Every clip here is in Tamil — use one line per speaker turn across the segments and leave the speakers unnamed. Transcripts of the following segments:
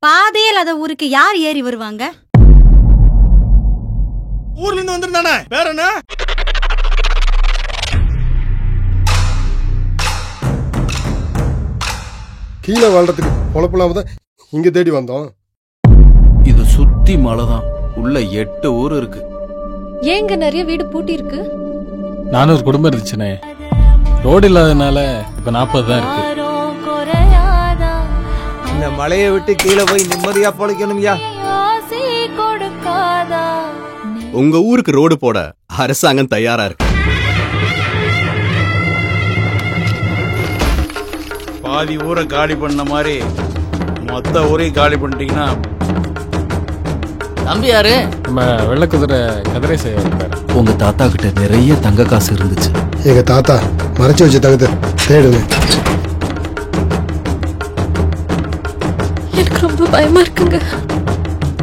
பாதையே இல்லாத ஊருக்கு யார் ஏறி வருவாங்க?
ஊர்ல இருந்து வந்திருந்தானே, வேற என்ன?
கீழே வாழ்றதுக்கு பொழப்பில்லாம தான் இங்க தேடி வந்தோம்.
இது சுத்தி மலைதான், உள்ள 8 ஊர் இருக்கு.
ஏங்க நிறைய வீடு பூட்டி இருக்கு?
400 குடும்பம் இருந்துச்சுனே, ரோடு இல்லாதனால இப்ப 40 தான் இருக்கு.
இந்த மலையை விட்டு கீழே போய் நிம்மதியா பொழைக்கணும்யா.
உங்க ஊருக்கு ரோடு போட அரசாங்கம் தயாரா இருக்கு.
பாதி ஊரை காலி பண்ண மாதிரி மொத்த ஊரையும் காலி பண்ணிட்டீங்கன்னா.
தம்பி யாரு? நம்ம வெள்ளக்குதிரை கதிரேச.
உங்க தாத்தா கிட்ட நிறைய தங்க காசு இருந்துச்சு.
எங்க தாத்தா மறைச்சு வச்ச தங்கத்தை தேடுங்க.
எனக்கு ரொம்ப பயமா இருக்குங்க.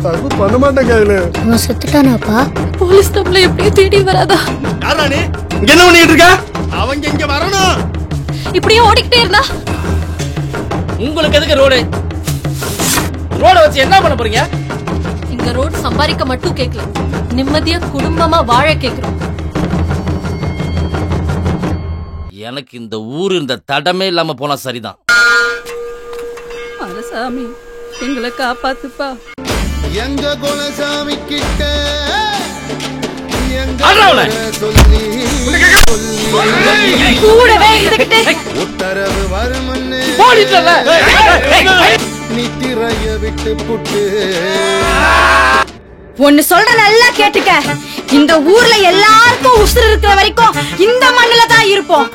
அது பண்ண மாட்டேங்க.
அவன் செத்துட்டானாப்பா? போலீஸ் நம்மள எப்படியும் தேடி வராதா?
யாரா நீ? இங்க என்ன பண்ணிட்டு இருக்க? அவங்க இங்க வரணும்.
இப்படியே ஓடிக்கிட்டே இருந்தா
உங்களுக்கு எதுக்கு ரோடு? ரோட வச்சு என்ன பண்ண போறீங்க?
இங்க ரோடு சம்பாதிக்க மட்டும் கேட்கல, நிம்மதியா குடும்பமா வாழ கேக்குறோம்.
எனக்கு இந்த ஊர் இந்த தடமே இல்லாம போனா சரிதான்.
அரசாமி எங்களை காப்பாத்துப்பா.
எங்க குலசாமி கிட்ட
கூடவே இருந்துகிட்டே
உத்தரவு வருமன்னு நித்திரைய விட்டு புட்டு.
ஒன்னு சொல்ற நல்லா கேட்டுக்க, இந்த ஊர்ல எல்லாருக்கும் உசுறு இருக்கிற வரைக்கும் இந்த மண்ணுல தான் இருப்போம்.